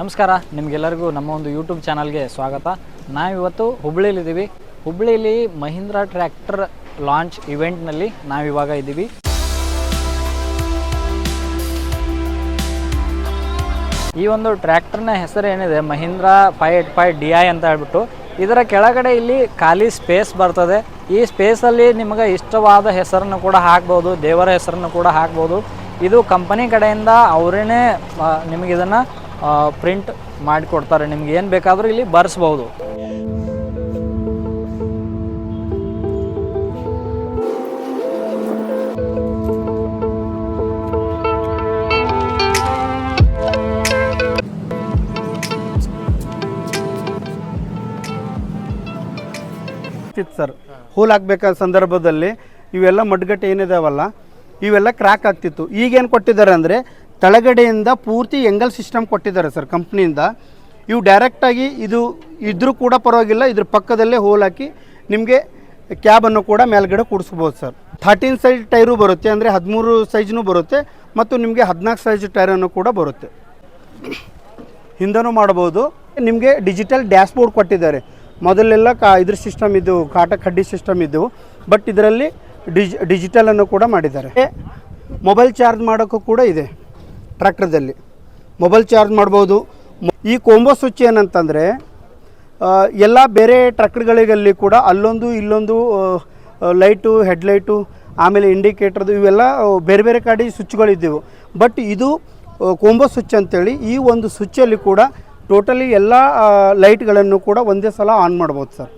ನಮಸ್ಕಾರ, ನಿಮಗೆಲ್ಲರಿಗೂ ನಮ್ಮ ಒಂದು ಯೂಟ್ಯೂಬ್ ಚಾನಲ್ಗೆ ಸ್ವಾಗತ. ನಾವಿವತ್ತು ಹುಬ್ಬಳ್ಳಿಲಿದ್ದೀವಿ. ಹುಬ್ಬಳ್ಳಿಲಿ ಮಹೀಂದ್ರಾ ಟ್ರ್ಯಾಕ್ಟರ್ ಲಾಂಚ್ ಇವೆಂಟ್ನಲ್ಲಿ ನಾವಿವಾಗ ಇದ್ದೀವಿ. ಈ ಒಂದು ಟ್ರ್ಯಾಕ್ಟರ್ನ ಹೆಸರು ಏನಿದೆ ಮಹೀಂದ್ರಾ 585 DI ಅಂತ ಹೇಳ್ಬಿಟ್ಟು, ಇದರ ಕೆಳಗಡೆ ಇಲ್ಲಿ ಖಾಲಿ ಸ್ಪೇಸ್ ಬರ್ತದೆ. ಈ ಸ್ಪೇಸಲ್ಲಿ ನಿಮಗೆ ಇಷ್ಟವಾದ ಹೆಸರನ್ನು ಕೂಡ ಹಾಕ್ಬೋದು, ದೇವರ ಹೆಸರನ್ನು ಕೂಡ ಹಾಕ್ಬೋದು. ಇದು ಕಂಪನಿ ಕಡೆಯಿಂದ ಅವರೇನೆ ನಿಮಗೆ ಇದನ್ನು ಪ್ರಿಂಟ್ ಮಾಡಿಕೊಡ್ತಾರೆ. ನಿಮ್ಗೆ ಏನು ಬೇಕಾದರೂ ಇಲ್ಲಿ ಬರೆಸ್ಬೋದು. ಸರ್ ಹೋಲ್ ಹಾಕ್ಬೇಕಾದ ಸಂದರ್ಭದಲ್ಲಿ ಇವೆಲ್ಲ ಮಡ್ಗಟ್ಟೆ ಏನಿದಾವಲ್ಲ ಇವೆಲ್ಲ ಕ್ರ್ಯಾಕ್ ಆಗ್ತಿತ್ತು. ಈಗೇನು ಕೊಟ್ಟಿದ್ದಾರೆ ಅಂದರೆ ತಳಗಡೆಯಿಂದ ಪೂರ್ತಿ ಎಂಗಲ್ ಸಿಸ್ಟಮ್ ಕೊಟ್ಟಿದ್ದಾರೆ ಸರ್ ಕಂಪ್ನಿಯಿಂದ. ಇವು ಡೈರೆಕ್ಟಾಗಿ ಇದು ಇದ್ರೂ ಕೂಡ ಪರವಾಗಿಲ್ಲ, ಇದ್ರ ಪಕ್ಕದಲ್ಲೇ ಹೋಲ್ ಹಾಕಿ ನಿಮಗೆ ಕ್ಯಾಬನ್ನು ಕೂಡ ಮೇಲ್ಗಡೆ ಕೂಡಿಸ್ಬೋದು ಸರ್. 13 ಸೈಜ್ ಟೈರು ಬರುತ್ತೆ, ಅಂದರೆ 13 ಸೈಜ್ನೂ ಬರುತ್ತೆ ಮತ್ತು ನಿಮಗೆ 14 ಸೈಜ್ ಟೈರನ್ನು ಕೂಡ ಬರುತ್ತೆ. ಹಿಂದನೂ ಮಾಡ್ಬೋದು. ನಿಮಗೆ ಡಿಜಿಟಲ್ ಡ್ಯಾಶ್ಬೋರ್ಡ್ ಕೊಟ್ಟಿದ್ದಾರೆ. ಮೊದಲೆಲ್ಲ ಇದ್ರ ಸಿಸ್ಟಮ್ ಇದ್ದು ಕಾಟ ಕಡ್ಡಿ ಸಿಸ್ಟಮ್ ಇದ್ದವು, ಬಟ್ ಇದರಲ್ಲಿ ಡಿಜಿಟಲನ್ನು ಕೂಡ ಮಾಡಿದ್ದಾರೆ. ಮೊಬೈಲ್ ಚಾರ್ಜ್ ಮಾಡೋಕ್ಕೂ ಕೂಡ ಇದೆ. ಟ್ರ್ಯಾಕ್ಟರ್ದಲ್ಲಿ ಮೊಬೈಲ್ ಚಾರ್ಜ್ ಮಾಡ್ಬೋದು. ಈ ಕೋಂಬೋ ಸ್ವಿಚ್ ಏನಂತಂದರೆ ಎಲ್ಲ ಬೇರೆ ಟ್ರ್ಯಾಕ್ಟರ್ಗಳಿಗಲ್ಲಿ ಕೂಡ ಅಲ್ಲೊಂದು ಇಲ್ಲೊಂದು ಲೈಟು, ಹೆಡ್ಲೈಟು, ಆಮೇಲೆ ಇಂಡಿಕೇಟ್ರದು ಇವೆಲ್ಲ ಬೇರೆ ಬೇರೆ ಕಡೆ ಸ್ವಿಚ್ಗಳಿದ್ದೆವು. ಬಟ್ ಇದು ಕೋಂಬೋ ಸ್ವಿಚ್ ಅಂತೇಳಿ ಈ ಒಂದು ಸ್ವಿಚ್ಚಲ್ಲಿ ಕೂಡ ಟೋಟಲಿ ಎಲ್ಲ ಲೈಟ್ಗಳನ್ನು ಕೂಡ ಒಂದೇ ಸಲ ಆನ್ ಮಾಡ್ಬೋದು ಸರ್.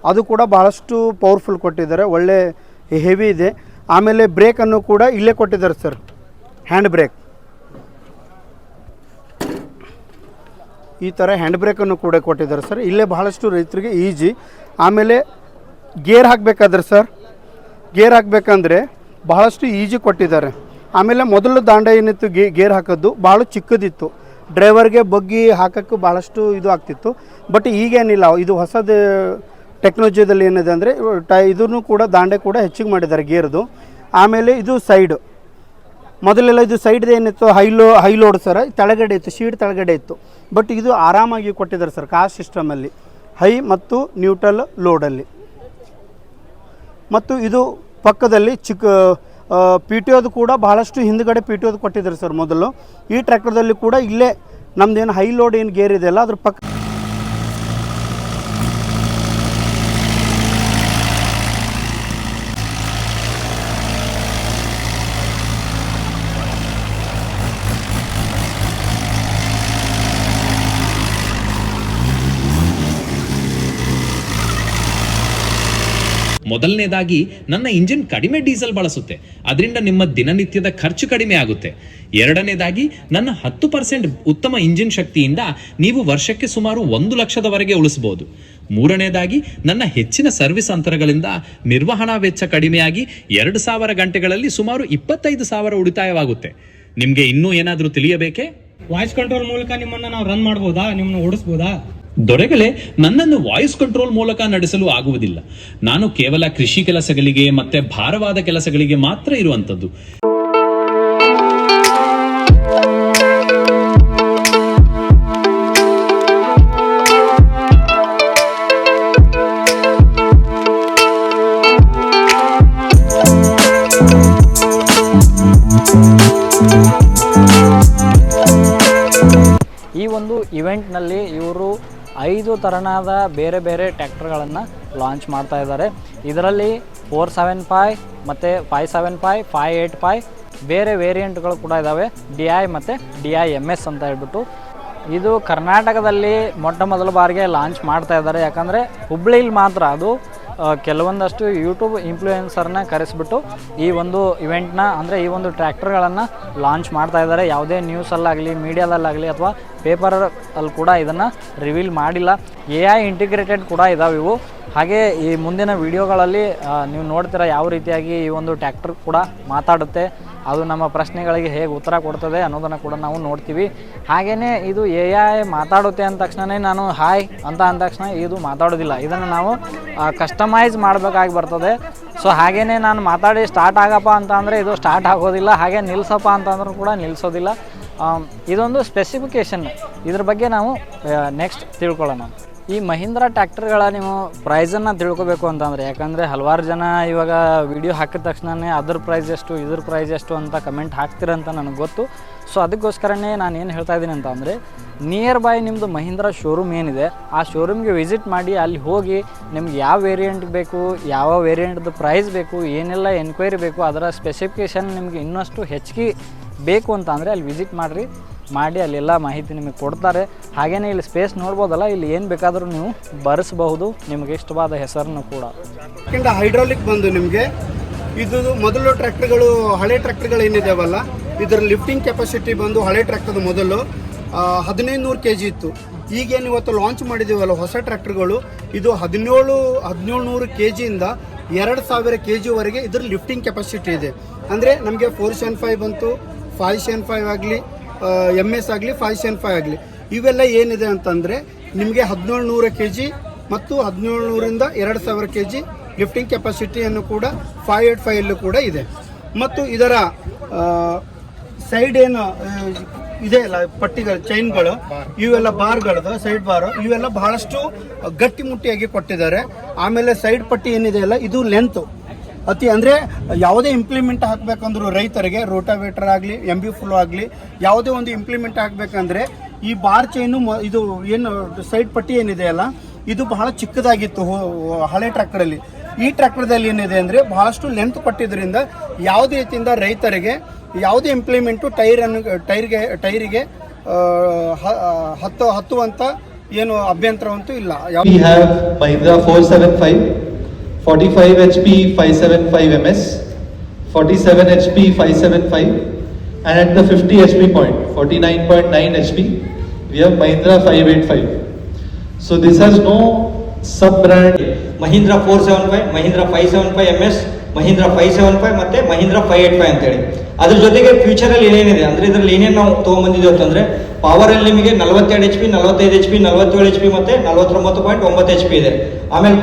ಅದು ಕೂಡ ಭಾಳಷ್ಟು ಪವರ್ಫುಲ್ ಕೊಟ್ಟಿದ್ದಾರೆ, ಒಳ್ಳೆ ಹೆವಿ ಇದೆ. ಆಮೇಲೆ ಬ್ರೇಕನ್ನು ಕೂಡ ಇಲ್ಲೇ ಕೊಟ್ಟಿದ್ದಾರೆ ಸರ್, ಹ್ಯಾಂಡ್ ಬ್ರೇಕ್. ಈ ಥರ ಹ್ಯಾಂಡ್ ಬ್ರೇಕನ್ನು ಕೂಡ ಕೊಟ್ಟಿದ್ದಾರೆ ಸರ್. ಇಲ್ಲೇ ಬಹಳಷ್ಟು ರೈತರಿಗೆ ಈಜಿ. ಆಮೇಲೆ ಗೇರ್ ಹಾಕಬೇಕಾದ್ರೆ ಸರ್, ಗೇರ್ ಹಾಕಬೇಕಂದ್ರೆ ಬಹಳಷ್ಟು ಈಜಿ ಕೊಟ್ಟಿದ್ದಾರೆ. ಆಮೇಲೆ ಮೊದಲು ದಾಂಡ ಏನಿತ್ತು ಗೇರ್ ಹಾಕೋದು ಭಾಳ ಚಿಕ್ಕದಿತ್ತು, ಡ್ರೈವರ್ಗೆ ಬಗ್ಗಿ ಹಾಕೋಕ್ಕೂ ಭಾಳಷ್ಟು ಇದು ಆಗ್ತಿತ್ತು. ಬಟ್ ಈಗೇನಿಲ್ಲ, ಇದು ಹೊಸದು ಟೆಕ್ನಾಲಜಿದಲ್ಲಿ ಏನಿದೆ ಅಂದರೆ ಇದನ್ನು ಕೂಡ ದಾಂಡೆ ಕೂಡ ಹೆಚ್ಚಿಗೆ ಮಾಡಿದ್ದಾರೆ ಗೇರ್ದು. ಆಮೇಲೆ ಇದು ಸೈಡು, ಮೊದಲೆಲ್ಲ ಇದು ಸೈಡ್ದು ಏನಿತ್ತು ಹೈ ಲೋಡ್ ಸರ್, ತೆಳಗಡೆ ಇತ್ತು, ಶೀಟ್ ತೆಳಗಡೆ ಇತ್ತು. ಬಟ್ ಇದು ಆರಾಮಾಗಿ ಕೊಟ್ಟಿದ್ದಾರೆ ಸರ್ ಕಾರ್ ಸಿಸ್ಟಮಲ್ಲಿ, ಹೈ ಮತ್ತು ನ್ಯೂಟ್ರಲ್ ಲೋಡಲ್ಲಿ. ಮತ್ತು ಇದು ಪಕ್ಕದಲ್ಲಿ ಪಿ ಟಿ ಒದು ಕೂಡ ಭಾಳಷ್ಟು ಹಿಂದುಗಡೆ ಪಿ ಟಿ ಒದು ಕೊಟ್ಟಿದ್ದಾರೆ ಸರ್ ಮೊದಲು. ಈ ಟ್ರ್ಯಾಕ್ಟರ್ದಲ್ಲಿ ಕೂಡ ಇಲ್ಲೇ ನಮ್ಮದೇನು ಹೈ ಲೋಡ್ ಏನು ಗೇರ್ ಇದೆಯಲ್ಲ ಅದ್ರ ಪಕ್ಕ ಮೊದಲನೇದಾಗಿ ನನ್ನ ಇಂಜಿನ್ ಕಡಿಮೆ ಡೀಸೆಲ್ ಬಳಸುತ್ತೆ, ಅದರಿಂದ ನಿಮ್ಮ ದಿನನಿತ್ಯದ ಖರ್ಚು ಕಡಿಮೆ ಆಗುತ್ತೆ. ಎರಡನೇದಾಗಿ ನನ್ನ 10% ಉತ್ತಮ ಇಂಜಿನ್ ಶಕ್ತಿಯಿಂದ ನೀವು ವರ್ಷಕ್ಕೆ ಸುಮಾರು 1 ಲಕ್ಷದವರೆಗೆ ಉಳಿಸಬಹುದು. ಮೂರನೇದಾಗಿ ನನ್ನ ಹೆಚ್ಚಿನ ಸರ್ವಿಸ್ ಅಂತರಗಳಿಂದ ನಿರ್ವಹಣಾ ವೆಚ್ಚ ಕಡಿಮೆಯಾಗಿ 2000 ಗಂಟೆಗಳಲ್ಲಿ ಸುಮಾರು 25,000 ಉಳಿತಾಯವಾಗುತ್ತೆ. ನಿಮ್ಗೆ ಇನ್ನೂ ಏನಾದರೂ ತಿಳಿಯಬೇಕೇ? ವಾಯ್ಸ್ ಕಂಟ್ರೋಲ್ ಮೂಲಕ ನಿಮ್ಮನ್ನ ನಾವು ರನ್ ಮಾಡಬಹುದಾ, ನಿಮ್ಮನ್ನ ಓಡಿಸಬಹುದಾ? ದೊರೆಗಳೇ, ನನ್ನನ್ನು ವಾಯ್ಸ್ ಕಂಟ್ರೋಲ್ ಮೂಲಕ ನಡೆಸಲು ಆಗುವುದಿಲ್ಲ. ನಾನು ಕೇವಲ ಕೃಷಿ ಕೆಲಸಗಳಿಗೆ ಮತ್ತೆ ಭಾರವಾದ ಕೆಲಸಗಳಿಗೆ ಮಾತ್ರ ಇರುವಂತದ್ದು. ಈ ಒಂದು ಇವೆಂಟ್ನಲ್ಲಿ ಇವರು 5 ಥರನಾದ ಬೇರೆ ಬೇರೆ ಟ್ರ್ಯಾಕ್ಟರ್ಗಳನ್ನು ಲಾಂಚ್ ಮಾಡ್ತಾ ಇದ್ದಾರೆ. ಇದರಲ್ಲಿ 475 ಮತ್ತು 575, 585 ಬೇರೆ ವೇರಿಯಂಟ್ಗಳು ಕೂಡ ಇದ್ದಾವೆ. DI ಮತ್ತು DI-MS ಅಂತ ಹೇಳ್ಬಿಟ್ಟು. ಇದು ಕರ್ನಾಟಕದಲ್ಲಿ ಮೊದಲ ಬಾರಿಗೆ ಲಾಂಚ್ ಮಾಡ್ತಾ ಇದ್ದಾರೆ. ಯಾಕಂದರೆ ಹುಬ್ಬಳ್ಳಿಲಿ ಮಾತ್ರ ಅದು ಕೆಲವೊಂದಷ್ಟು ಯೂಟ್ಯೂಬ್ ಇನ್ಫ್ಲೂಯೆನ್ಸರ್ನ ಕರೆಸಿಬಿಟ್ಟು ಈ ಒಂದು ಇವೆಂಟ್ನ ಅಂದರೆ ಈ ಒಂದು ಟ್ರ್ಯಾಕ್ಟರ್ಗಳನ್ನು ಲಾಂಚ್ ಮಾಡ್ತಾ ಇದ್ದಾರೆ. ಯಾವುದೇ ನ್ಯೂಸಲ್ಲಾಗಲಿ, ಮೀಡಿಯಾದಲ್ಲಾಗಲಿ ಅಥವಾ ಪೇಪರಲ್ಲಿ ಕೂಡ ಇದನ್ನು ರಿವೀಲ್ ಮಾಡಿಲ್ಲ. AI ಇಂಟಿಗ್ರೇಟೆಡ್ ಕೂಡ ಇದಾವೆ ಇವು. ಹಾಗೆ ಈ ಮುಂದಿನ ವಿಡಿಯೋಗಳಲ್ಲಿ ನೀವು ನೋಡ್ತೀರಾ ಯಾವ ರೀತಿಯಾಗಿ ಈ ಒಂದು ಟ್ರ್ಯಾಕ್ಟರ್ ಕೂಡ ಮಾತಾಡುತ್ತೆ, ಅದು ನಮ್ಮ ಪ್ರಶ್ನೆಗಳಿಗೆ ಹೇಗೆ ಉತ್ತರ ಕೊಡ್ತದೆ ಅನ್ನೋದನ್ನು ಕೂಡ ನಾವು ನೋಡ್ತೀವಿ. ಹಾಗೆಯೇ ಇದು AI ಮಾತಾಡುತ್ತೆ ಅಂದ ತಕ್ಷಣವೇ ನಾನು ಹಾಯ್ ಅಂತ ಅಂದ ತಕ್ಷಣ ಇದು ಮಾತಾಡೋದಿಲ್ಲ. ಇದನ್ನು ನಾವು ಕಸ್ಟಮೈಸ್ ಮಾಡಬೇಕಾಗಿ ಬರ್ತದೆ. ಸೊ ಹಾಗೆಯೇ ನಾನು ಮಾತಾಡಿ ಸ್ಟಾರ್ಟ್ ಆಗಪ್ಪ ಅಂತ ಅಂದರೆ ಇದು ಸ್ಟಾರ್ಟ್ ಆಗೋದಿಲ್ಲ, ಹಾಗೆ ನಿಲ್ಲಿಸಪ್ಪ ಅಂತಂದ್ರೂ ಕೂಡ ನಿಲ್ಲಿಸೋದಿಲ್ಲ. ಇದೊಂದು ಸ್ಪೆಸಿಫಿಕೇಷನ್, ಇದ್ರ ಬಗ್ಗೆ ನಾವು ನೆಕ್ಸ್ಟ್ ತಿಳ್ಕೊಳ್ಳೋಣ. ಈ ಮಹೀಂದ್ರ ಟ್ಯಾಕ್ಟರ್ಗಳ ನೀವು ಪ್ರೈಸನ್ನು ತಿಳ್ಕೊಬೇಕು ಅಂತಂದರೆ, ಯಾಕಂದರೆ ಹಲವಾರು ಜನ ಇವಾಗ ವಿಡಿಯೋ ಹಾಕಿದ ತಕ್ಷಣವೇ ಅದ್ರ ಪ್ರೈಸ್ ಎಷ್ಟು ಇದ್ರ ಪ್ರೈಸ್ ಎಷ್ಟು ಅಂತ ಕಮೆಂಟ್ ಹಾಕ್ತಿರಂತ ನನಗೆ ಗೊತ್ತು. ಸೊ ಅದಕ್ಕೋಸ್ಕರನೇ ನಾನು ಏನು ಹೇಳ್ತಾ ಇದ್ದೀನಿ ಅಂತ ಅಂದರೆ, ನಿಯರ್ ಬೈ ನಿಮ್ಮದು ಮಹೀಂದ್ರ ಶೋರೂಮ್ ಏನಿದೆ ಆ ಶೋರೂಮ್ಗೆ ವಿಸಿಟ್ ಮಾಡಿ ಅಲ್ಲಿ ಹೋಗಿ ನಿಮ್ಗೆ ಯಾವ ವೇರಿಯಂಟ್ ಬೇಕು, ಯಾವ ವೇರಿಯಂಟ್ದು ಪ್ರೈಸ್ ಬೇಕು, ಏನೆಲ್ಲ ಎನ್ಕ್ವೈರಿ ಬೇಕು, ಅದರ ಸ್ಪೆಸಿಫಿಕೇಷನ್ ನಿಮಗೆ ಇನ್ನಷ್ಟು ಹೆಚ್ಚಿಗೆ ಬೇಕು ಅಂತ ಅಂದರೆ ಅಲ್ಲಿ ವಿಸಿಟ್ ಮಾಡಿ ಅಲ್ಲೆಲ್ಲ ಮಾಹಿತಿ ನಿಮಗೆ ಕೊಡ್ತಾರೆ. ಹಾಗೆಯೇ ಇಲ್ಲಿ ಸ್ಪೇಸ್ ನೋಡ್ಬೋದಲ್ಲ, ಇಲ್ಲಿ ಏನು ಬೇಕಾದರೂ ನೀವು ಬರೆಸಬಹುದು ನಿಮಗೆ ಇಷ್ಟವಾದ ಹೆಸರನ್ನು ಕೂಡ. ಸೆಕೆಂಡ್ ಹೈಡ್ರಾಲಿಕ್ ಬಂದು ನಿಮಗೆ ಇದು ಮೊದಲು ಟ್ರ್ಯಾಕ್ಟರ್ಗಳು, ಹಳೆ ಟ್ರ್ಯಾಕ್ಟರ್ಗಳು ಏನಿದಾವಲ್ಲ, ಇದರ ಲಿಫ್ಟಿಂಗ್ ಕೆಪಾಸಿಟಿ ಬಂದು ಹಳೆ ಟ್ರ್ಯಾಕ್ಟರ್ದು ಮೊದಲು 1500 kg ಇತ್ತು. ಈಗೇನು ಇವತ್ತು ಲಾಂಚ್ ಮಾಡಿದ್ದೀವಲ್ಲ ಹೊಸ ಟ್ರ್ಯಾಕ್ಟರ್ಗಳು, ಇದು 1700 kgಯಿಂದ 2000 kgವರೆಗೆ ಇದ್ರ ಲಿಫ್ಟಿಂಗ್ ಕೆಪಾಸಿಟಿ ಇದೆ. ಅಂದರೆ ನಮಗೆ 475 ಬಂತು, 575 ಆಗಲಿ, MS ಆಗಲಿ, 575 ಆಗಲಿ, ಇವೆಲ್ಲ ಏನಿದೆ ಅಂತಂದರೆ ನಿಮಗೆ 1700 kg ಮತ್ತು 1700ರಿಂದ 2000 kg ಲಿಫ್ಟಿಂಗ್ ಕೆಪಾಸಿಟಿಯನ್ನು ಕೂಡ 585 ಕೂಡ ಇದೆ. ಮತ್ತು ಇದರ ಸೈಡ್ ಏನು ಇದೆ ಅಲ್ಲ ಪಟ್ಟಿಗಳು, ಚೈನ್ಗಳು, ಇವೆಲ್ಲ ಬಾರ್ಗಳದು, ಸೈಡ್ ಬಾರು ಇವೆಲ್ಲ ಬಹಳಷ್ಟು ಗಟ್ಟಿಮುಟ್ಟಿಯಾಗಿ ಕೊಟ್ಟಿದ್ದಾರೆ. ಆಮೇಲೆ ಸೈಡ್ ಪಟ್ಟಿ ಏನಿದೆ ಅಲ್ಲ, ಇದು ಲೆಂತ್ ಅಂದರೆ ಯಾವುದೇ ಇಂಪ್ಲಿಮೆಂಟ್ ಹಾಕಬೇಕಂದ್ರೂ ರೈತರಿಗೆ ರೋಟಾವೇಟರ್ ಆಗಲಿ, MB ಫುಲ್ ಆಗಲಿ, ಯಾವುದೇ ಒಂದು ಇಂಪ್ಲಿಮೆಂಟ್ ಹಾಕಬೇಕಂದ್ರೆ ಈ ಬಾರ್ ಚೈನು ಇದು ಏನು ಸೈಡ್ ಪಟ್ಟಿ ಏನಿದೆ ಅಲ್ಲ, ಇದು ಬಹಳ ಚಿಕ್ಕದಾಗಿತ್ತು ಹಳೆ ಟ್ರ್ಯಾಕ್ಟರಲ್ಲಿ. ಈ ಟ್ರ್ಯಾಕ್ಟರ್ದಲ್ಲಿ ಏನಿದೆ ಅಂದರೆ ಬಹಳಷ್ಟು ಲೆಂತ್ ಕೊಟ್ಟಿದ್ದರಿಂದ ಯಾವುದೇ ರೀತಿಯಿಂದ ರೈತರಿಗೆ ಯಾವುದೇ ಇಂಪ್ಲಿಮೆಂಟು ಟೈರಿಗೆ ಹತ್ತುವಂಥ ಏನು ಅಭ್ಯಂತರವಂತೂ ಇಲ್ಲ. We have Mahindra 475, 45 HP 575 MS, 47 HP 575, and at the 50 HP point, 49.9 HP, we have Mahindra 585. So this has no sub-brand. Mahindra 475, Mahindra 575 MS, Mahindra 575 ಮತ್ತೆ ಮಹೀಂದ್ರ 585 ಅಂತೇಳಿ. ಅದ್ರ ಜೊತೆಗೆ ಫ್ಯೂಚರಲ್ಲಿ ಏನೇನಿದೆ ಅಂದರೆ, ಇದರಲ್ಲಿ ಏನೇನು ನಾವು ತೊಗೊಂಬಂದಿದ್ದೀವಿ ಅಂತಂದರೆ, ಪವರಲ್ಲಿ ನಿಮಗೆ 42 HP, 45 HP, 47 HP ಮತ್ತು 49.9 HP ಇದೆ. ಆಮೇಲೆ